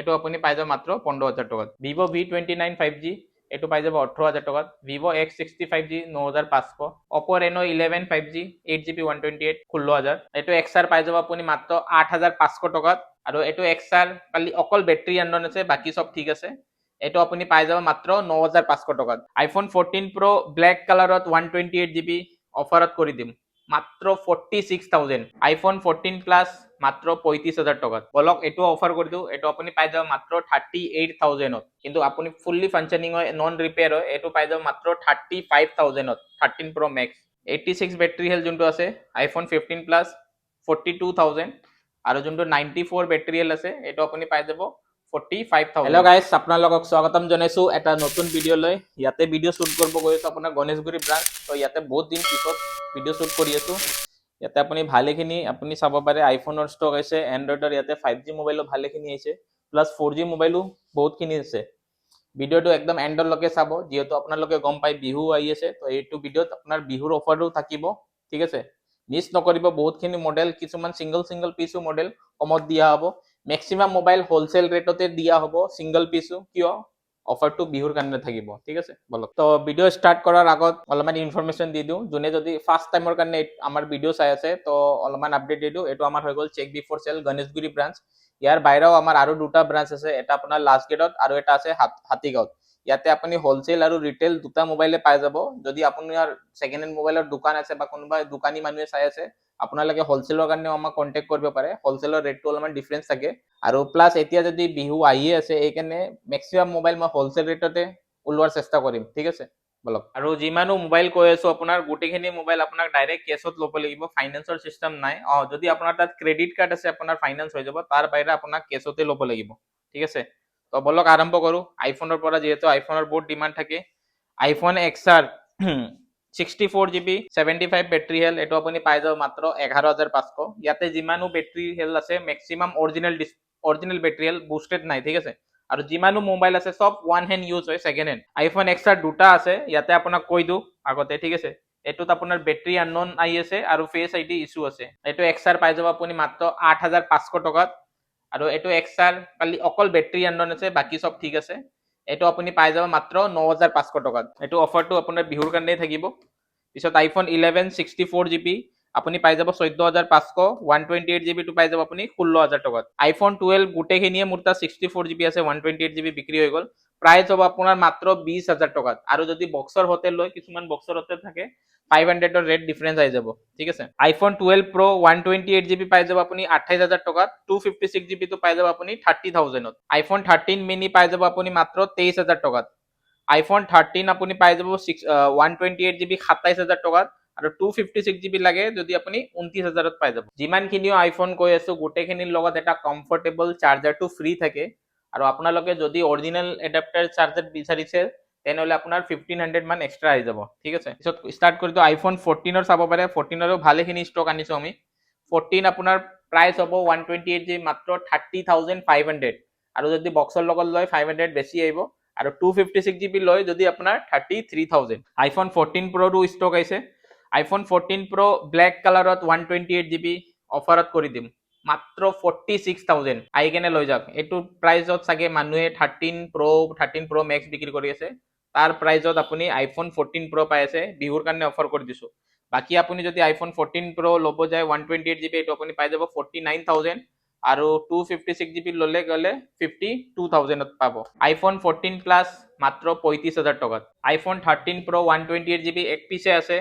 এইটো আপুনি পাই যাব মাত্ৰ 15,000 টকাত। Vivo V29 5G এইটো পাই যাব 18,000 টকাত। Vivo X65G 9,500, Oppo Reno 11 5G 8GB 128 16,000। এইটো XR পাই যাব আপুনি মাত্ৰ 8,500 টকাত। আৰু এইটো XR খালি অকল বেটাৰী আনন আছে, বাকি সব ঠিক আছে। এইটো আপুনি পাই যাব মাত্ৰ 9,500 টকাত। iPhone 14 Pro ব্ল্যাক কালাৰত 128GB অফাৰত কৰি দিম মাত্ৰ 46,000। iPhone 14 Plus মাত্ৰ 35,000 টকাত। বলক এটো অফাৰ কৰি দিও, এটো আপুনি পাই যাব মাত্ৰ 38,000 ত। কিন্তু আপুনি ফুললি ফাংশনিং হয়, নন ৰিপেয়াৰ হয়, এটো পাই যাব মাত্ৰ 35,000 ত। 13 Pro Max 86 বেটাৰী হেল যোনটো আছে iPhone 15 Plus 42,000 আৰু যোনটো 94 বেটাৰী হেল আছে এটো আপুনি পাই যাব 45,000। হেল্ল' গাইস, আপোনালোকক স্বাগতম জনাইছো এটা নতুন ভিডিঅ' লৈ। ইয়াতে ভিডিঅ' শুট কৰিব গৈছো আপোনাৰ গণেশগুৰি ব্ৰাঞ্চ। তো ইয়াতে বহুত দিন পিছত ভিডিঅ' শুট কৰি আছো। ইয়াতে আপুনি ভালেখিনি আপুনি চাব পাৰে আইফোনৰ ষ্টক আছে, এন্ড্ৰইডৰ ইয়াতে 5G মোবাইলো ভালেখিনি আছে, প্লাস 4G মোবাইলো বহুতখিনি আছে। ভিডিঅ'টো একদম এন্ডলৈকে চাব, যেহেতু আপোনালোকে গম পাই বিহু আহি আছে। তো এইটো ভিডিঅ'ত আপোনাৰ বিহুৰ অফাৰো থাকিব, ঠিক আছে। মিছ নকৰিব, বহুতখিনি মডেল, কিছুমান সিঙ্গল পিসো মডেল কমত দিয়া হ'ব। ম্যাক্সিমাম মোবাইল হোলসেল ৰেটতে দিয়া হ'ব সিঙ্গল পিসো, কিয় অফাৰটো বিহুৰ কাৰণে থাকিব, ঠিক আছে। বলক তো ভিডিঅ' ষ্টাৰ্ট কৰাৰ আগত অলপমান ইনফৰমেশ্যন দি দিওঁ। যোনে যদি ফাৰ্ষ্ট টাইমৰ কাৰণে আমাৰ ভিডিঅ' চাই আছে তো অলপমান আপডেট দি দিওঁ। এইটো আমাৰ হৈ গ'ল চেক বিফৰ চেল গণেশগুৰি ব্ৰাঞ্চ। ইয়াৰ বাহিৰেও আমাৰ আৰু দুটা ব্ৰাঞ্চ আছে, এটা আপোনাৰ লাষ্ট গেটত আৰু এটা আছে হাতীগাঁৱত। ইয়াতে আপুনি হোলসেল আৰু ৰিটেল দুটা মোবাইলে পাই যাব। যদি আপোনাৰ সেকেন্ড হ্যান্ড মোবাইলৰ দোকান আছে বা কোনোবা দোকানী মানুহে চাই আছে, আপোনালোকে হোলসেলৰ কাৰণেও আমাক কন্টেক্ট কৰিব পাৰে। হোলসেলৰ ৰেটটো অলপমান ডিফাৰেন্স থাকে। আৰু প্লাস এতিয়া যদি বিহু আহি আছে এইকাৰণে ম্যাক্সিমাম মোবাইল মই হোলসেল ৰেটতে ওলোৱাৰ চেষ্টা কৰিম, ঠিক আছে। বলক আৰু যিমানো মোবাইল কৈ আছো আপোনাৰ গোটেইখিনি মোবাইল আপোনাক ডাইৰেক্ট কেছত ল'ব লাগিব, ফাইনেন্সৰ সিস্টেম নাই। যদি আপোনাৰ তাত ক্ৰেডিট কাৰ্ড আছে আপোনাৰ ফাইনেন্স হৈ যাব, তাৰ বাহিৰে আপোনাক কেছতে ল'ব লাগিব, ঠিক আছে। তো বলক আৰম্ভ কৰো আইফোনৰ পৰা, যেহেতু আইফোনৰ বহুত ডিমান্ড থাকে। আইফোন XR 64GB 75 বেটাৰী হেল এটো আপুনি পাই যাব মাত্ৰ 11,500। ইয়াতে যিমানো বেটাৰী হেল আছে ম্যাক্সিমাম অৰিজিনাল বেটাৰী হেল, বুস্টেড নাই, ঠিক আছে। আৰু যিমানো মোবাইল আছে সব ওয়ান হ্যান্ড ইউজ হয়, সেকেন্ড হ্যান্ড। আইফোন XR দুটা আছে, ইয়াতে আপোনাক কৈ দিও আগতে, ঠিক আছে। এটোত আপোনাৰ বেটাৰী আননোন আহি আছে আৰু ফেস আইডি ইস্যু আছে। এটো XR পাই যাব আপুনি মাত্ৰ 8,500 টকাত। আৰু এটো XR খালি অকল বেটাৰী আননোন আছে, বাকি সব ঠিক আছে। এটো আপুনি পাই যাব মাত্ৰ 9,500 টকাত। এটো অফাৰটো আপোনাৰ বিহুৰ কাৰণে থাকিব। পিছত আইফোন 11 64GB আপুনি পাই যাব 14,500, 128GB টো পাই যাব আপুনি 16,000 টকাত। আইফোন 12 গোটেইখিনিয়ে মোৰ তাত 64GB আছে, 128GB বিক্ৰী হৈ গ'ল। প্ৰাইস হ'ব আপোনাৰ মাত্ৰ 20,000 টকাত। আৰু যদি বক্সৰ হোটেল লয়, কিছুমান বক্সৰ হোটেল থাকে 500 ৰ ৰেট ডিফাৰেন্স আহি যাব, ঠিক আছে। আইফোন 12 Pro 128GB পাই যাব আপুনি 28,000 টকাত। 256GB টো পাই যাব আপুনি 30,000 ত। আইফোন 13 মিনি পাই যাব আপুনি মাত্ৰ 23,000 টকাত। আইফোন 13 আপুনি পাই যাব 128GB 27,000 টকাত। আৰু 256GB লাগে যদি আপুনি 29,000 ত পাই যাব। যিমানখিনিও আইফোন কৈ আছো গোটেইখিনিৰ লগত এটা কমফৰ্টেবল চাৰ্জাৰটো ফ্ৰী থাকে। আৰু আপোনালোকে যদি অৰিজিনাল এডাপ্টাৰ চাৰ্জাৰ বিচাৰিছে তেনেহলে আপোনাৰ 1500 মান এক্সট্ৰা আহি যাব, ঠিক আছে। পিছত ষ্টাৰ্ট কৰি দিও আইফোন 14 চাব পাৰে। 14 ভালেখিনি ষ্টক আনিছো আমি। 14 আপোনাৰ প্ৰাইস হ'ব 128GB মাত্ৰ 30,500। আৰু যদি বক্সৰ লগত লয় 500 বেছি আহিব। আৰু 256GB লয় যদি আপোনাৰ 33,000। আইফোন 14 Pro ৰো ষ্টক আছে। আইফোন 14 Pro ব্ল্যাক কালাৰত 128GB অফাৰত কৰি দিম মাত্ৰ 46,000। আই কেনে লৈ যাওক। এইটো প্ৰাইসত চাগে মানুহে 13 Pro Max বিক্ৰী কৰি আছে, তাৰ প্ৰাইসত আপুনি আইফোন 14 Pro পাই আছে। বিহুৰ কাৰণে অফাৰ কৰি দিছো। বাকি আপুনি যদি আইফোন 14 Pro ল'ব যায় 128GB এইটো আপুনি পাই যাব 49,000। আৰু 256GB ললে গলে 52,000 ত পাব। আইফোন 14 Plus মাত্ৰ 35,000 টকাত। আইফোন 13 Pro 128GB এক পিছে আছে,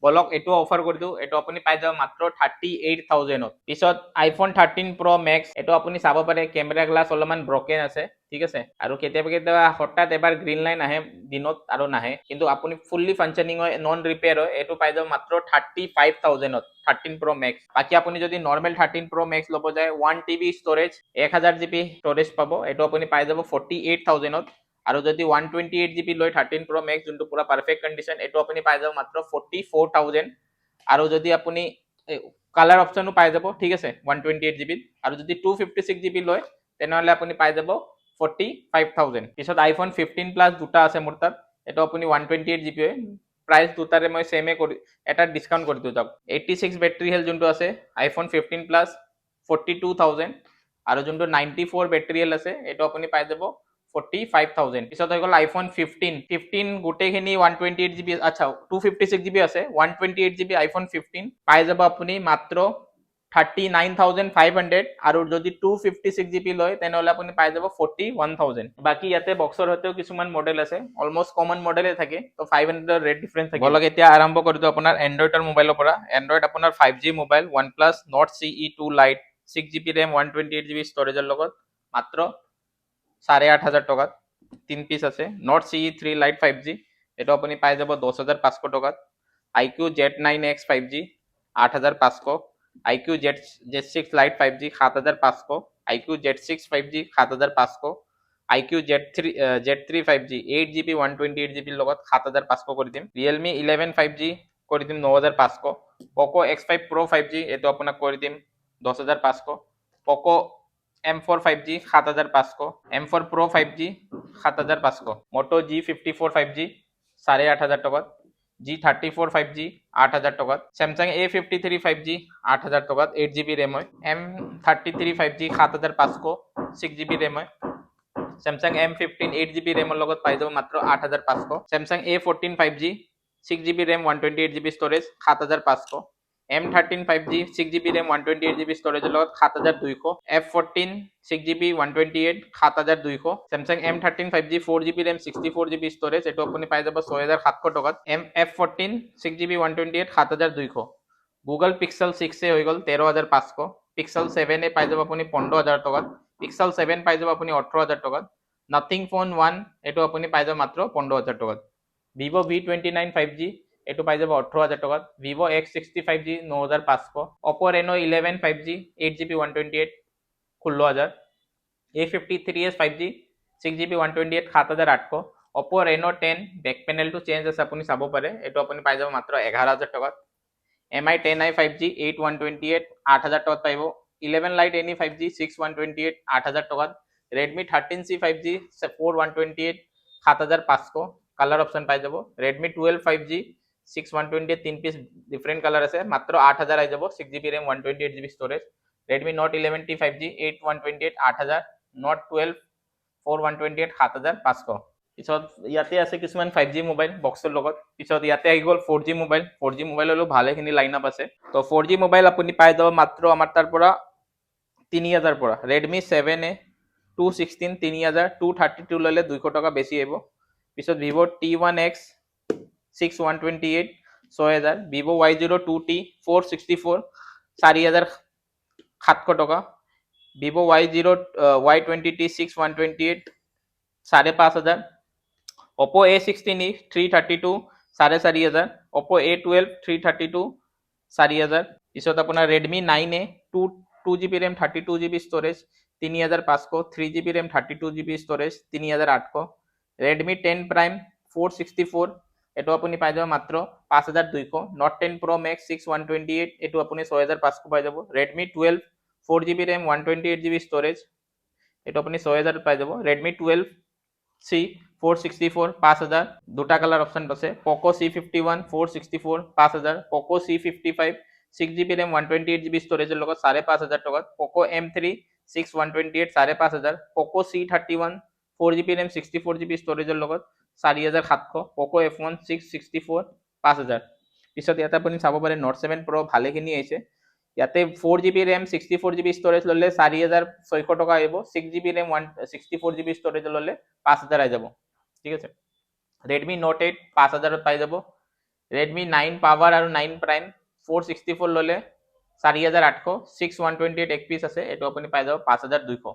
বলক এটো অফাৰ কৰি দিও। এটো আপুনি পাই যাব মাত্ৰ 38,000 ত। পিছত আইফোন 13 Pro Max এটো আপুনি চাব পাৰে কেমেৰা গ্লাছ অলপমান ব্ৰকেন আছে, ঠিক আছে। আৰু কেতিয়াবা হঠাৎ এবাৰ গ্ৰীন লাইন আহে দিনত আৰু নাহে, কিন্তু আপুনি ফুললি ফাংশনিং হয়, নন ৰিপেয়াৰ হয়, এটো পাই যাব মাত্ৰ 35,000 ত 13 Pro Max। বাকি আপুনি যদি নৰমাল 13 Pro Max ল'ব যায় 1TB ষ্টৰেজ 1000GB ষ্টৰেজ পাব, এটো আপুনি পাই যাব 48,000 ত। আৰু যদি 128GB লয় 13 Pro Max যোনটো পুৰা পাৰফেক্ট কন্ডিশন, এটো আপুনি পাই যাব মাত্ৰ 44,000। আৰু যদি আপুনি কালাৰ অপশনো পাই যাব, ঠিক আছে, 128GB। আৰু যদি 256GB লয় তেনেহলে আপুনি পাই যাব 45,000। পিছত আইফোন 15 Plus দুটা আছে মোৰ তাত। এটো আপুনি 128GB হয়। প্ৰাইস দুটাৰে মই সেমে কৰি এটা ডিসকাউন্ট কৰি দিও যাওক। 86 বেটাৰী হেল যোনটো আছে আইফোন 15 Plus 42,000। আৰু যোনটো 94 বেটেৰিয়েল আছে এইটো আপুনি পাই যাব 45,000। পিছত হৈ গ'ল আইফোন 15 গোটেইখিনি 128GB, আচ্ছা 256GB আছে, 128GB আইফোন 15 পাই যাব আপুনি মাত্ৰ 39,500 আৰু যদি 256GB লয় তেনেহ'লে আপুনি পাই যাব 41,000। বাকী ইয়াতে বক্সৰ সৈতেও কিছুমান মডেল আছে, অলমোষ্ট কমন মডেলে থাকে, তো 500 ৰেট ডিফাৰেঞ্চ থাকে। বলক এতিয়া আৰম্ভ কৰি দিওঁ আপোনাৰ এণ্ড্ৰইডৰ মোবাইলৰ পৰা। এণ্ড্ৰইড আপোনাৰ 5G mobile OnePlus Nord CE2 Lite 6GB RAM 128GB ষ্ট'ৰেজৰ লগত মাত্ৰ 8,500 টকাত 3 পিচ আছে। Nord CE3 Lite 5G এইটো আপুনি পাই যাব 10,500 টকাত। IQ Z9X 5G 8,500, IQ Z6 Lite 5G 7,500, IQ Z6 5G 7,500, IQ Z3 5G 8GB 128GB লগত 7,500 কৰি দিম। Realme 11 5G কৰি দিম 9,500, Poco X5 Pro 5G এইটো আপোনাক কৰি দিম 10,500, Poco M4 5G 7,500, M4 Pro 5G 7,500, Moto G54 5G 8,500 টকাত, G34 5G 8,000 টকাত, Samsung A53 5G 8,000 টকাত 8GB RAM হয়, M33 5G 7,500 6GB RAM হয়, Samsung M15 8GB RAM লগত পাই যাব মাত্ৰ 8,500, Samsung A14 5G 6GB RAM 128GB storage 7,500, M13 5G 6GB RAM 128GB storage লগত 7,200, F14 6GB 128 7,200, Samsung M13 5G 4GB RAM 64GB storage এইটো আপুনি পাই যাব 6,700 টকাত, F14 6GB 128 7,200, Google Pixel 6 হৈ গ'ল 13,500, Pixel 7 পাই যাব আপুনি 15,000 টকাত, Pixel 7 পাই যাব আপুনি 18,000 টকাত, Nothing Phone 1 এইটো আপুনি পাই যাব মাত্ৰ 15,000 টকাত, Vivo V29 5G এইটো পাই যাব 18,000 টকাত, Vivo X60 5G 9,500, Oppo Reno 11 5G 8GB 128 16,000, A53s 5G 6GB 128 7,800, Oppo Reno 10 back পেনেলটো change আছে আপুনি চাব পাৰে, এইটো আপুনি পাই যাব মাত্ৰ 11,000 টকাত, MI 10i 5G 8,128 8,000 টকাত পাইব, 11 Lite NE 5G 6,128 8,000 টকাত, Redmi 13C 5G 4,128 7,500 colour option পাই যাব, Redmi 12 5G 6,128 3 piece different colour আছে মাত্র 8,000 আই যাব, 6GB RAM 128GB storage, Redmi Note 11T 5G 8,128 8,000, Note 12 4,128 7,500। পিছত ইয়াতে আছে কিছুমান 5G মোবাইল বক্সৰ লগত। পিছত ইয়াতে আহি গ'ল 4G মোবাইল। 4G মোবাইলৰো ভালেখিনি লাইন আপ আছে। তো 4G মোবাইল আপুনি পাই যাব মাত্ৰ আমাৰ তাৰ পৰা 3,000 পৰা। Redmi 7A 216 3,000, 232 ল'লে 200 টকা বেছি আহিব। পিছত Vivo T1X 6,128 6,000, Vivo Y02T 464 4,700 টকা, Vivo Y20T 6,128 5,500, Oppo A16e 332 4,500, Oppo A12 332 4,000। পিছত আপোনাৰ Redmi 9A 2GB RAM 32GB storage 3,500, 3GB RAM 32GB storage 3,800, Redmi 10 Prime 464 এইটো আপুনি পাই যাব মাত্ৰ 5,200, Note 10 Pro Max 6,128 এইটো আপুনি 6,500 পাই যাব, Redmi 12 4GB RAM 128GB storage এইটো আপুনি 6,000 পাই যাব, Redmi 12C 464 5,000 দুটা কালাৰ অপশন আছে, Poco C51 464 5,000, Poco C55 6GB RAM 128GB storage লগত 5,500 টকাত, Poco M3 6,128 5,500, Poco C31 4GB RAM 64GB storage লগত 4,700, Poco F1 664 5,000। পিছত ইয়াতে আপুনি চাব পাৰে Note 7 Pro ভালেখিনি আহিছে। ইয়াতে 4GB RAM 64GB storage ল'লে 4,600 টকা আহিব, 6GB RAM 64GB storage ল'লে 5,000 আহি যাব। ঠিক আছে। Redmi Note 8 5,000 পাই যাব, Redmi 9 Power আৰু 9 Prime 464 ল'লে 4,800, 6,128 এক পিচ আছে, এইটো আপুনি পাই যাব 5,200,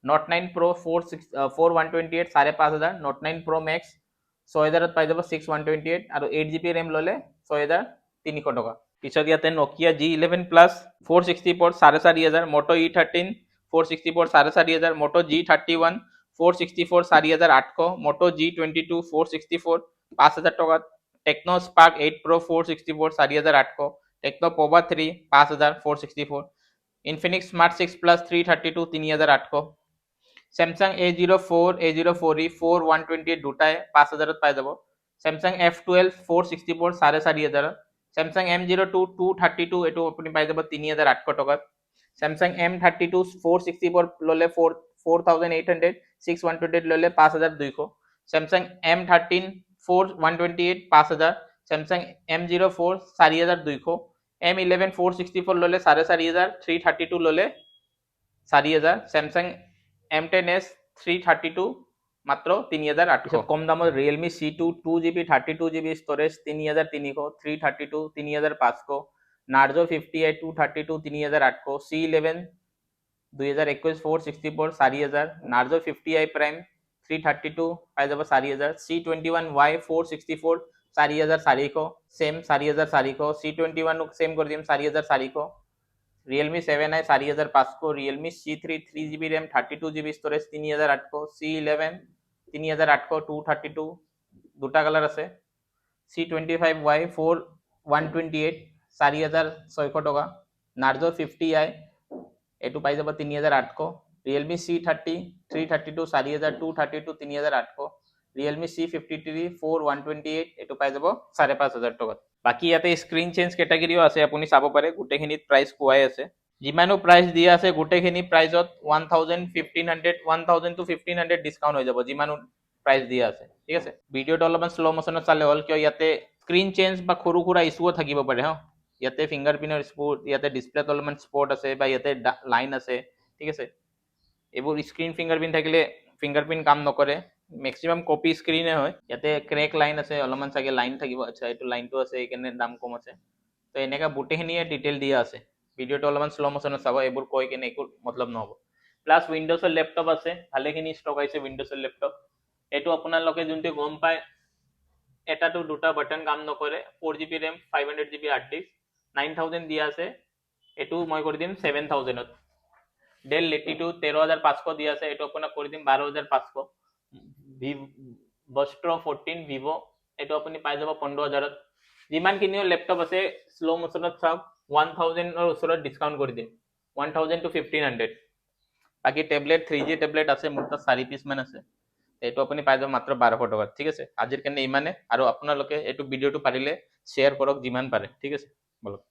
Note 9 Pro 4,128 5,500, Note 9 Pro Max 6,000 পাই যাব 6,128 আৰু 8GB RAM ল'লে 6,300 টকা। পিছত ইয়াতে Nokia G11 Plus 464 4,500, Moto E13 464 4,500, Moto G31 464 4,800, Moto G22 464 5,000 টকাত, Tecno Spark 8 Pro 464 4,800, Tecno Pova 3 5,000 464, Infinix Smart 6 Plus 332 3,800, Samsung A04 A04e 4,128 দুটাই 5,000 পাই যাব, Samsung F12 464 4,500, Samsung M02 232 এইটো আপুনি পাই যাব 3,800 টকাত, Samsung M32 464 ললে 4800, 6128 ললে 5200, Samsung M13 128 5000, Samsung M04 4200, M11 464 ললে 4500, 332 ললে 4000, Samsung M10s 332 মাত্র 3800। কম দামত Realme C2 2GB 32GB storage 3300, 332 3500, Narzo 50i 232 3800, C11 2021 464 4000, Narzo 50i Prime 332 পাই যাব 4000, C21y 464 4000 400 সেম 4000 400, C21 সেম করে দিম 4000 400, Realme 7i 4500, Realme C3 3GB RAM 32GB storage 3800, C11 3800 232 দুটা colour আছে, C25y 128 4600 টাকা, Narzo 50i এটু পাই যাব 3800, Realme C30 332 4000 232 3800, Realme C53 128 এটু পাই যাব 5500 টাকা। বাকি ইয়াতে স্ক্রিন চেঞ্জ ক্যাটাগরিও আছে, আপুনি চাব পাৰে গোটেইখিনিত প্ৰাইস কোৱাই আছে। যিমানো প্ৰাইস দিয়া আছে গোটেইখিনি প্ৰাইসত 1000 1500 1000 to 1500 ডিসকাউন্ট হৈ যাব যিমানো প্ৰাইস দিয়া আছে, ঠিক আছে। ভিডিওটো অলপমান স্লো মোশনত চালে হল, কিয় ইয়াতে স্ক্রিন চেঞ্জ বা সৰু সুৰা ইস্যুও থাকিব পাৰে হা। ইয়াতে ফিংগাৰপ্ৰিন্টৰ স্পট, ইয়াতে ডিসপ্লেত অলপমান স্পট আছে বা ইয়াতে লাইন আছে, ঠিক আছে। এইবোৰ স্ক্ৰিন ফিংগাৰপ্ৰিন্ট থাকিলে ফিংগাৰপ্ৰিন্ট কাম নকৰে, ম্যাক্সিমাম কপি স্ক্ৰিনে হয়। ইয়াতে ক্ৰেক লাইন আছে, অলপমান চাগে লাইন থাকিব, আচ্ছা এইটো লাইনটো আছে এইকাৰণে দাম কম আছে। তো এনেকা গোটেইখিনিয়ে ডিটেইল দিয়া আছে, ভিডিওটো অলপমান স্লো মোশনত চাব, এইবোৰ কৈ কিনে একো মতলব নহব। প্লাস উইন্ডোজৰ ল্যাপটপ আছে, ভালেখিনি ষ্টক আছে উইন্ডোজৰ ল্যাপটপ। এইটো আপোনালোকে যোনটো গম পায় এটা তো দুটা বাটন কাম নকৰে, 4GB RAM 500GB hard disk 9000 দিয়া আছে, এটু মই কৰি দিম 7000 ত। ডেল লেটিটিউড 13500 দিয়া আছে, এটু আপোনাক কৰি দিম 12500। বস্ট্ৰ 14 ভিভো এটু আপুনি পাই যাব 15000 ত। যিমান কিনিও ল্যাপটপ আছে স্লো মোশনত চাওক, 1000 ৰ ওচৰত ডিসকাউন্ট কৰি দিম, 1000 to 1500। বাকি ট্যাবলেট 3G ট্যাবলেট আছে মোৰ তাত 4 পিস মান আছে, এইটো আপুনি পাই যাব মাত্ৰ 1200 টকাত, ঠিক আছে। আজিৰ কাৰণে ইমানে, আৰু আপোনালোকে এইটো ভিডিওটো পাৰিলে শ্বেয়াৰ কৰক যিমান পাৰে, ঠিক আছে। বলক।